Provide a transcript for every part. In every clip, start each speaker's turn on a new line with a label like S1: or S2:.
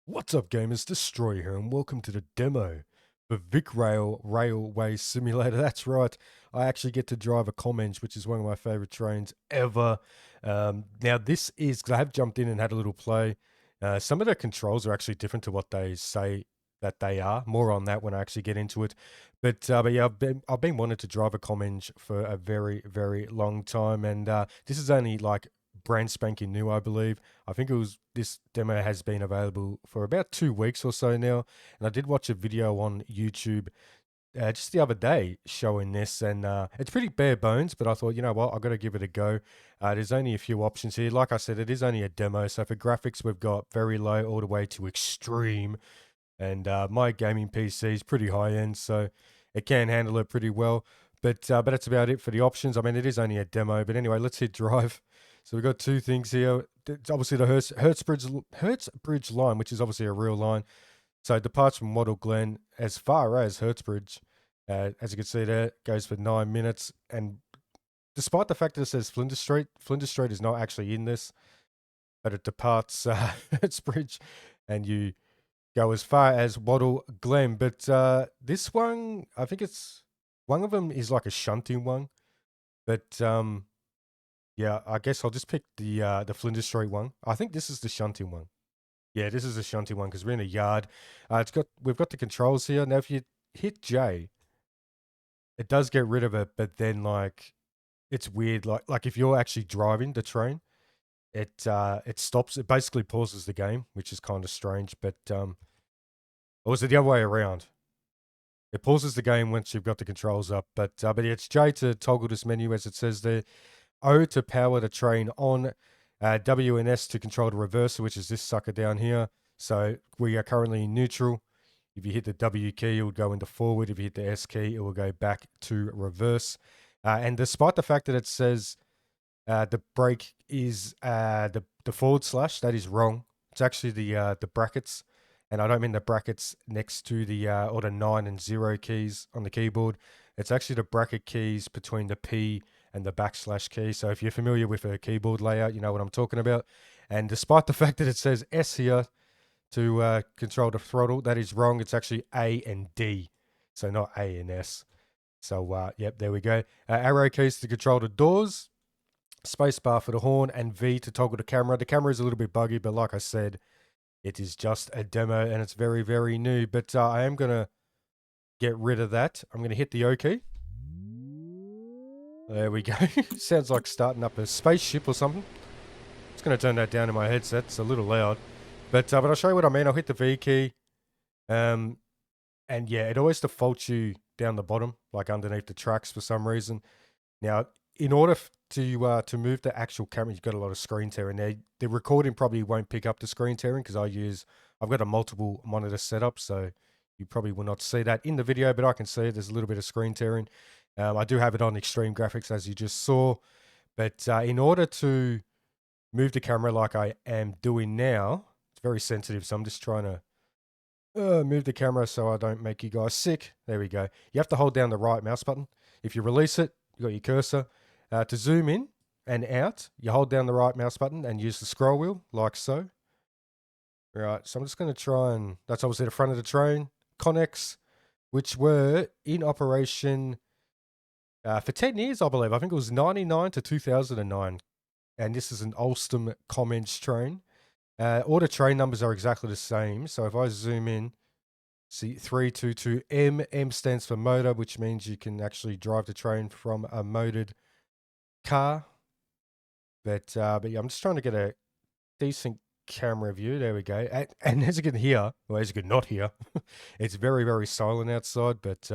S1: What's up, gamers? Destroy here, and welcome to the demo for VicRail Railway Simulator. That's right, I actually get to drive a Comeng, which is one of my favorite trains ever. Now, this is because I have jumped in and had a little play. Some of the controls are actually different to what they say that they are. More on that when I actually get into it. But yeah, I've been wanting to drive a Comeng for a very very long time, and this is only like brand spanking new, I believe. I think this demo has been available for about 2 weeks or so now, and I did watch a video on YouTube just the other day showing this, and it's pretty bare bones. But I thought, you know what, I've got to give it a go. There's only a few options here. Like I said, it is only a demo, so for graphics, we've got very low all the way to extreme, and my gaming PC is pretty high end, so it can handle it pretty well. But that's about it for the options. I mean, it is only a demo, but anyway, let's hit drive. So we've got two things here. It's obviously the Hurstbridge line, which is obviously a real line. So it departs from Wattle Glen as far as Hurstbridge. As you can see there, goes for 9 minutes. And despite the fact that it says Flinders Street is not actually in this, but it departs Hurstbridge, and you go as far as Wattle Glen. But this one, I think it's one of them is like a shunting one. But yeah, I guess I'll just pick the Flinders Street one. I think this is the shunting one. Yeah, this is the shunting one because we're in a yard. We've got the controls here. Now if you hit J, it does get rid of it, but then like it's weird. Like if you're actually driving the train, it stops. It basically pauses the game, which is kind of strange. But or was it the other way around? It pauses the game once you've got the controls up. But yeah, it's J to toggle this menu as it says there. O to power the train on, W and S to control the reverser, which is this sucker down here. So we are currently in neutral. If you hit the W key, it will go into forward. If you hit the S key, it will go back to reverse. And despite the fact that it says the brake is the forward slash, that is wrong. It's actually the brackets, and I don't mean the brackets next to the or the 9 and 0 keys on the keyboard. It's actually the bracket keys between the P and the backslash key. So if you're familiar with a keyboard layout, you know what I'm talking about. And despite the fact that it says S here to control the throttle, that is wrong. It's actually A and D, so not A and S. So yep, there we go. Arrow keys to control the doors, spacebar for the horn, and V to toggle the camera. The camera is a little bit buggy, but like I said, it is just a demo and it's very, very new. But I am going to get rid of that. I'm going to hit the O key. There we go. Sounds like starting up a spaceship or something. Just going to turn that down in my headset. It's a little loud. But I'll show you what I mean. I'll hit the V key. And yeah, it always defaults you down the bottom, like underneath the tracks for some reason. Now, in order to move the actual camera, you've got a lot of screen tearing there. The recording probably won't pick up the screen tearing because I've got a multiple monitor setup, so you probably will not see that in the video, but I can see it. There's a little bit of screen tearing. I do have it on extreme graphics, as you just saw, but in order to move the camera like I am doing now, it's very sensitive, so I'm just trying to move the camera so I don't make you guys sick. There we go. You have to hold down the right mouse button. If you release it, you got your cursor. To zoom in and out, you hold down the right mouse button and use the scroll wheel, like so. Right, so I'm just going to try and... That's obviously the front of the train. Connex, which were in operation for 10 years, I believe. I think it was 99 to 2009. And this is an Alstom Comeng train. All the train numbers are exactly the same. So if I zoom in, see 322M. M stands for motor, which means you can actually drive the train from a motored car. But yeah, I'm just trying to get a decent camera view. There we go. And as you can hear, or as you can not hear, it's very, very silent outside. But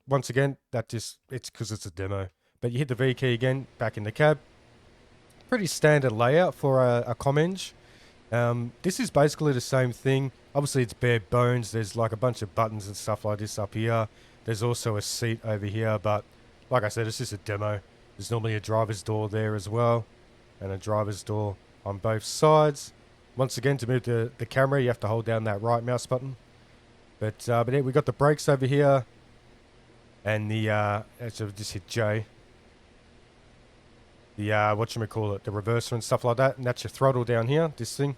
S1: once again, it's because it's a demo. But you hit the V key again, back in the cab. Pretty standard layout for a Comeng. This is basically the same thing. Obviously, it's bare bones. There's like a bunch of buttons and stuff like this up here. There's also a seat over here, but like I said, it's just a demo. There's normally a driver's door there as well, and a driver's door on both sides. Once again, to move the camera, you have to hold down that right mouse button. But yeah, we got the brakes over here, and so just hit J. The whatchamacallit, the reverser and stuff like that, and that's your throttle down here, this thing.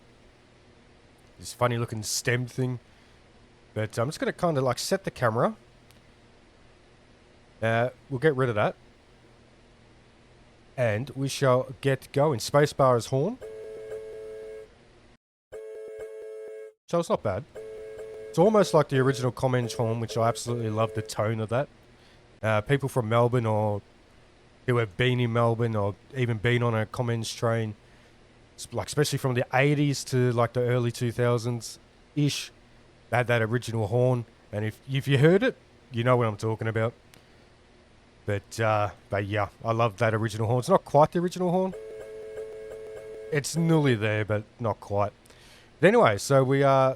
S1: this funny looking stem thing. But I'm just going to kind of like set the camera. We'll get rid of that. And we shall get going. Spacebar is horn. So it's not bad. It's almost like the original Comeng horn, which I absolutely love the tone of that. People from Melbourne or who have been in Melbourne or even been on a Comeng train, like especially from the 80s to like the early 2000s-ish, they had that original horn. And if you heard it, you know what I'm talking about. But yeah, I love that original horn. It's not quite the original horn. It's nearly there, but not quite. But anyway, so we are...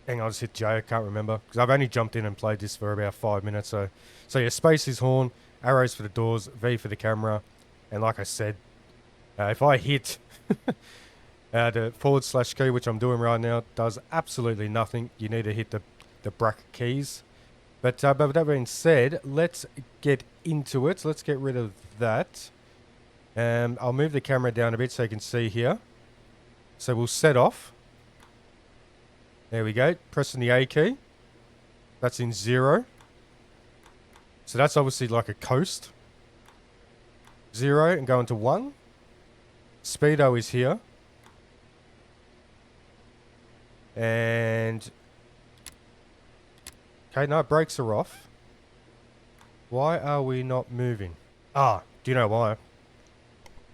S1: hang on, I just hit J, I can't remember. Because I've only jumped in and played this for about 5 minutes. So yeah, space is horn, arrows for the doors, V for the camera. And like I said, if I hit the / key, which I'm doing right now, does absolutely nothing. You need to hit the bracket keys. But with that being said, let's get into it. Let's get rid of that. I'll move the camera down a bit so you can see here. So we'll set off. There we go. Pressing the A key. That's in 0. So that's obviously like a coast. 0 and going to 1. Speedo is here. And... okay, no, brakes are off. Why are we not moving? Ah, do you know why?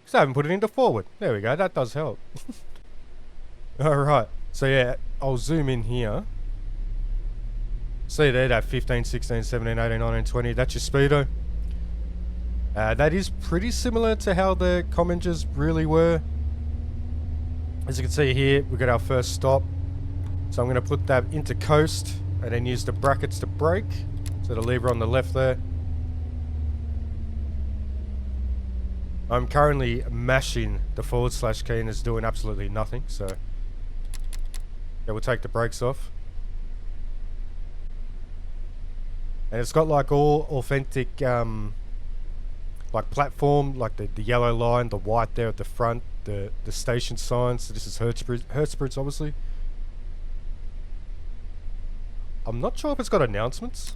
S1: Because I haven't put it into forward. There we go, that does help. Alright, so yeah, I'll zoom in here. See there, that 15, 16, 17, 18, 19, 20, that's your speedo. That is pretty similar to how the Comengers really were. As you can see here, we've got our first stop. So I'm going to put that into coast and then use the brackets to brake. So the lever on the left there. I'm currently mashing the / key and it's doing absolutely nothing. So yeah, we'll take the brakes off. And it's got like all authentic like platform, like the yellow line, the white there at the front, the station signs. So this is Hurstbridge obviously. I'm not sure if it's got announcements.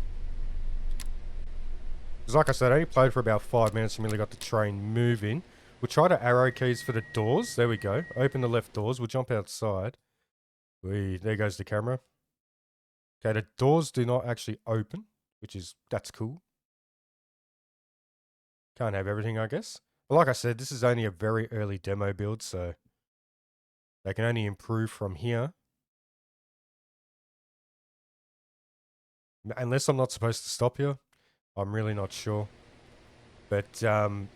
S1: Because like I said, I only played for about 5 minutes and really got the train moving. We'll try the arrow keys for the doors. There we go. Open the left doors. We'll jump outside. There goes the camera. Okay, the doors do not actually open, that's cool. Can't have everything, I guess. But like I said, this is only a very early demo build, so they can only improve from here. Unless I'm not supposed to stop here. I'm really not sure. But, right,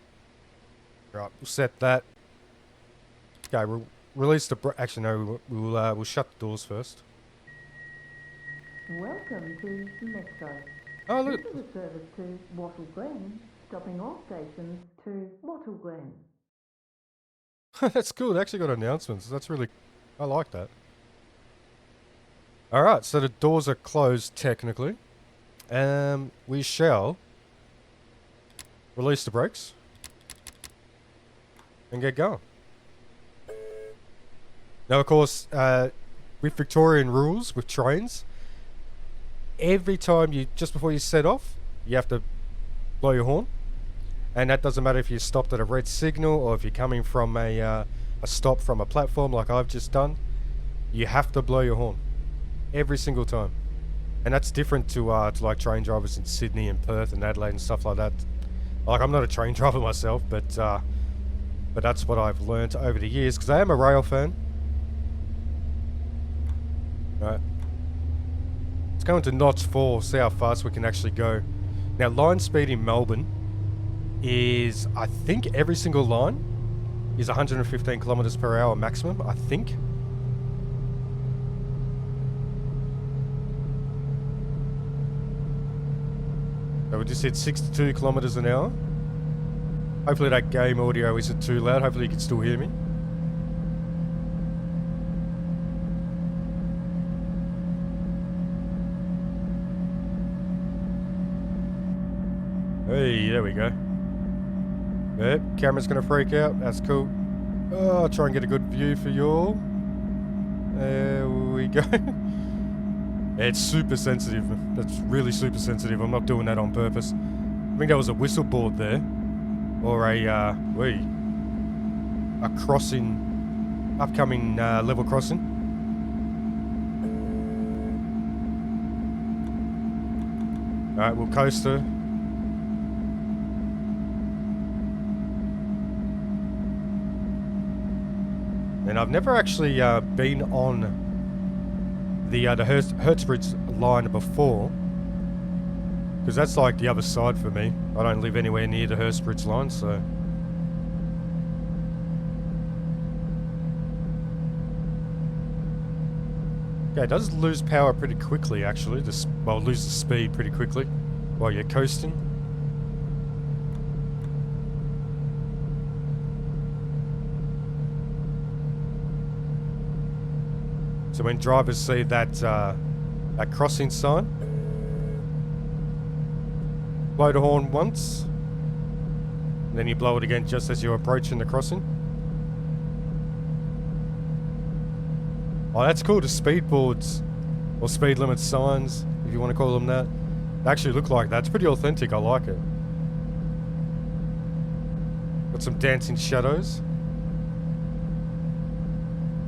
S1: we'll set that. Okay, we'll release the... actually, no, we'll shut the doors first.
S2: Welcome to Metro.
S1: Oh, look.
S2: This is a service to Wattle Glen, stopping all stations to Wattle Glen.
S1: That's cool. They actually got announcements. That's really... I like that. Alright, so the doors are closed technically. We shall release the brakes and get going. Now, of course, with Victorian rules, with trains, every time just before you set off, you have to blow your horn. And that doesn't matter if you stopped at a red signal or if you're coming from a stop from a platform like I've just done. You have to blow your horn. Every single time. And that's different to like train drivers in Sydney and Perth and Adelaide and stuff like that. Like, I'm not a train driver myself, but that's what I've learnt over the years, because I am a rail fan. Right. Let's go into notch 4, see how fast we can actually go. Now, line speed in Melbourne is, I think every single line is 115 kilometers per hour maximum, I think. So we just hit 62 kilometers an hour. Hopefully that game audio isn't too loud. Hopefully you can still hear me. Hey, there we go. Yep, camera's gonna freak out. That's cool. Oh, I'll try and get a good view for you all. There you go. It's super sensitive. That's really super sensitive. I'm not doing that on purpose. I think that was a whistle board there. Or a crossing, upcoming level crossing. Alright, we'll coast her. And I've never actually been on the Hurstbridge line before, because that's like the other side for me. I don't live anywhere near the Hurstbridge line, so. Okay, it does lose power pretty quickly actually. Well, lose the speed pretty quickly while you're coasting. So when drivers see that that crossing sign, blow the horn once, and then you blow it again just as you're approaching the crossing. Oh, that's cool. The speed boards, or speed limit signs, if you want to call them that, they actually look like that. It's pretty authentic. I like it. Got some dancing shadows.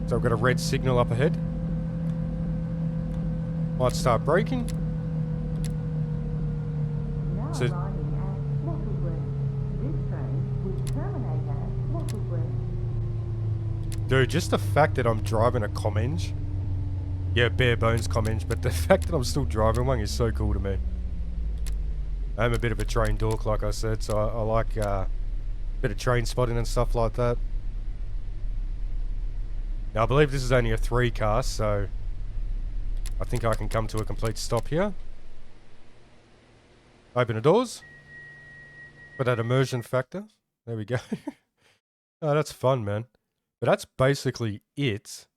S1: So I've got a red signal up ahead. Might start braking.
S2: Now
S1: So-
S2: arriving at Wattle Glen. This train will terminate at Wattle Glen.
S1: Dude, just the fact that I'm driving a Comeng. Yeah, bare bones Comeng, but the fact that I'm still driving one is so cool to me. I'm a bit of a train dork, like I said, so I like a bit of train spotting and stuff like that. Now, I believe this is only a 3 car, so I think I can come to a complete stop here. Open the doors. Put that immersion factor. There we go. Oh, that's fun, man. But that's basically it.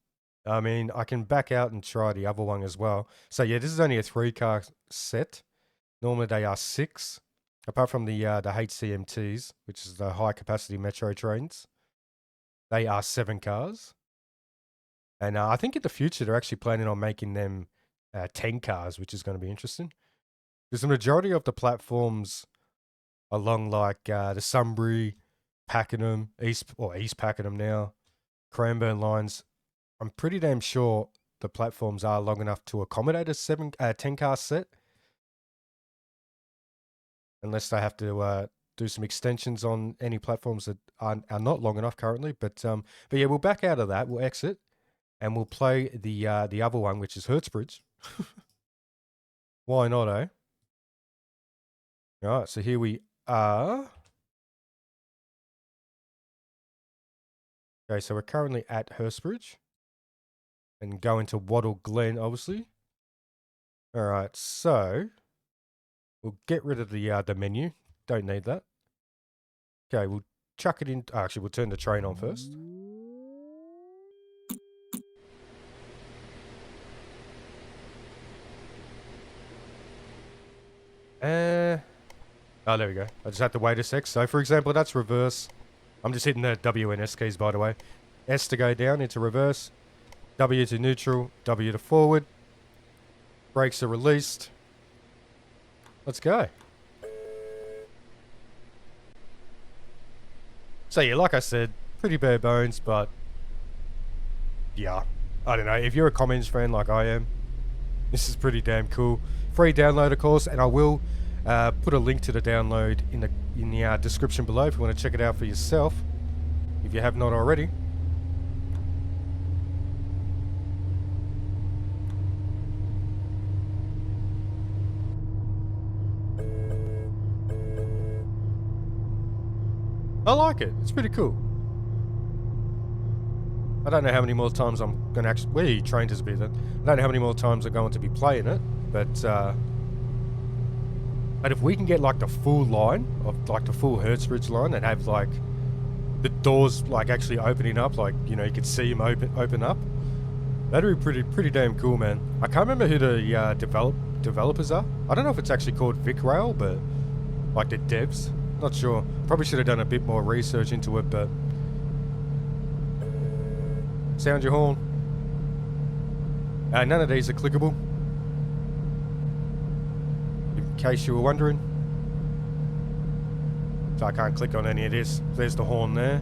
S1: I mean, I can back out and try the other one as well. So yeah, this is only a 3 car set. Normally they are 6. Apart from the HCMTs, which is the high capacity metro trains. They are 7 cars. And I think in the future they're actually planning on making them 10 cars, which is going to be interesting. Because the majority of the platforms along like the Sunbury, Pakenham, East Pakenham now, Cranbourne lines, I'm pretty damn sure the platforms are long enough to accommodate a 10 car set. Unless they have to do some extensions on any platforms that are not long enough currently. But yeah, we'll back out of that. We'll exit. And we'll play the other one, which is Hurstbridge. Why not, eh? All right, so here we are. Okay, so we're currently at Hurstbridge. And going to Wattle Glen, obviously. All right, so we'll get rid of the menu. Don't need that. Okay, we'll chuck it in. Actually, we'll turn the train on first. Oh, there we go. I just have to wait a sec. So, for example, that's reverse. I'm just hitting the W and S keys, by the way. S to go down into reverse. W to neutral. W to forward. Brakes are released. Let's go. So, yeah, like I said, pretty bare bones, but yeah, I don't know. If you're a Comeng fan like I am, this is pretty damn cool. Free download, of course, and I will put a link to the download in the description below if you want to check it out for yourself, if you have not already. I like it. It's pretty cool. I don't know how many more times I'm going to actually... Where are you trained to be then? I don't know how many more times I'm going to be playing it, but if we can get like the full line, of like the full Hurstbridge line, and have like the doors like actually opening up, like, you know, you could see them open up, that'd be pretty damn cool, man. I can't remember who the developers are. I don't know if it's actually called VicRail, but like the devs. Not sure. Probably should have done a bit more research into it, but... Sound your horn. None of these are clickable, in case you were wondering. So I can't click on any of this. There's the horn there.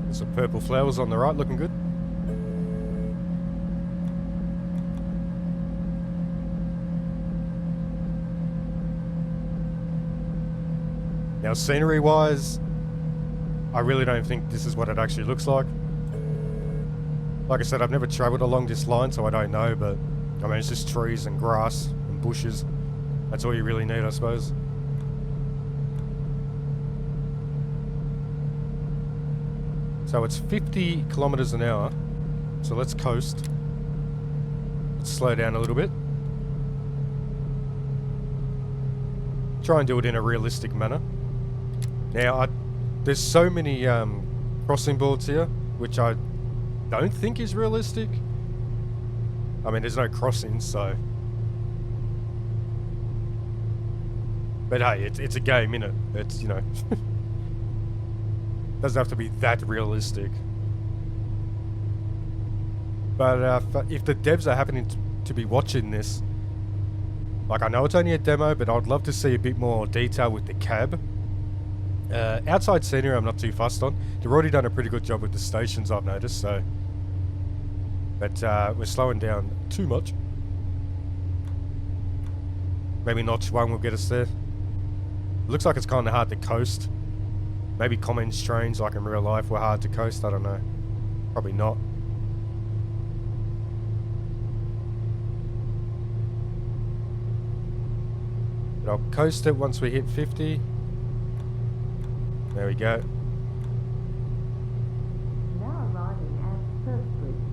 S1: There's some purple flowers on the right, looking good. Now, scenery-wise, I really don't think this is what it actually looks like. Like I said, I've never travelled along this line, so I don't know, but I mean, it's just trees and grass and bushes. That's all you really need, I suppose. So it's 50 kilometers an hour. So let's coast. Let's slow down a little bit. Try and do it in a realistic manner. Now, there's so many crossing boards here, which I don't think is realistic. I mean, there's no crossings, so... But hey, it's a game, innit? It's, you know... doesn't have to be that realistic. But if the devs are happening to be watching this... Like, I know it's only a demo, but I'd love to see a bit more detail with the cab. Outside scenery I'm not too fussed on. They've already done a pretty good job with the stations, I've noticed, so... But we're slowing down too much. Maybe notch 1 will get us there. It looks like it's kind of hard to coast. Maybe Comeng's trains, like in real life, were hard to coast, I don't know. Probably not. But I'll coast it once we hit 50. There we go.
S2: Now arriving at Hurstbridge.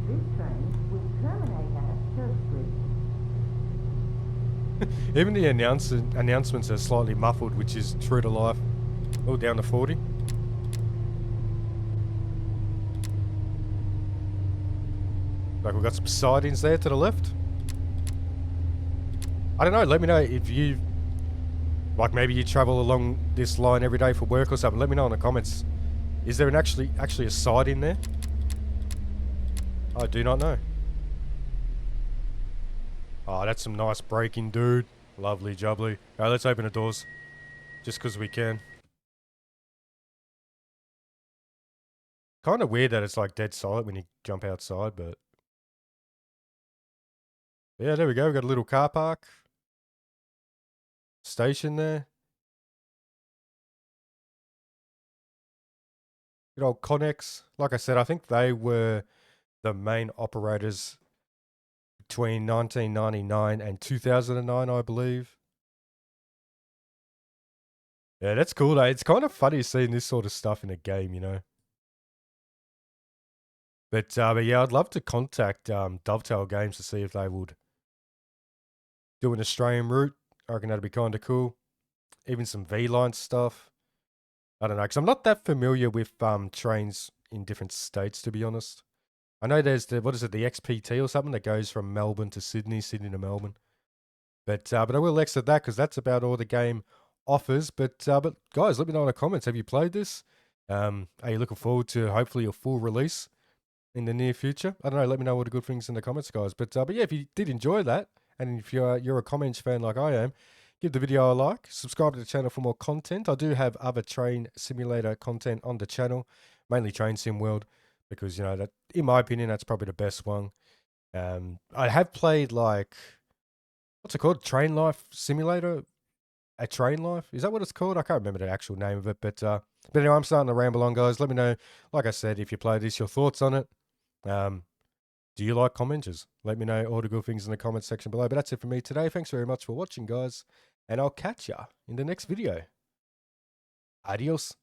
S2: This train will terminate at Hurstbridge.
S1: Even the announcements are slightly muffled, which is true to life. Oh, down to 40. Like, we've got some sidings there to the left. I don't know, let me know if you... Like, maybe you travel along this line every day for work or something. Let me know in the comments. Is there actually a siding there? I do not know. Oh, that's some nice braking, dude. Lovely jubbly. Alright, let's open the doors. Just because we can. Kind of weird that it's like dead silent when you jump outside, but... Yeah, there we go. We've got a little car park. Station there. Good old Connex. Like I said, I think they were the main operators between 1999 and 2009, I believe. Yeah, that's cool, though. It's kind of funny seeing this sort of stuff in a game, you know. But yeah, I'd love to contact Dovetail Games to see if they would do an Australian route. I reckon that'd be kind of cool. Even some V-Line stuff. I don't know, because I'm not that familiar with trains in different states, to be honest. I know there's the, what is it, the XPT or something that goes from Melbourne to Sydney, Sydney to Melbourne. But I will exit that because that's about all the game offers. But guys, let me know in the comments. Have you played this? Are you looking forward to hopefully a full release in the near future? I don't know. Let me know all the good things in the comments, guys. But yeah, if you did enjoy that, and if you're a Comeng fan like I am, give the video a like, subscribe to the channel for more content. I do have other train simulator content on the channel, mainly Train Sim World, because, you know, that, in my opinion, that's probably the best one. I have played, like, what's it called? Train Life Simulator? A Train Life? Is that what it's called? I can't remember the actual name of it, but anyway, I'm starting to ramble on, guys. Let me know, like I said, if you played this, your thoughts on it. Do you like Comengers? Let me know all the good things in the comments section below. But that's it for me today. Thanks very much for watching, guys. And I'll catch ya in the next video. Adios.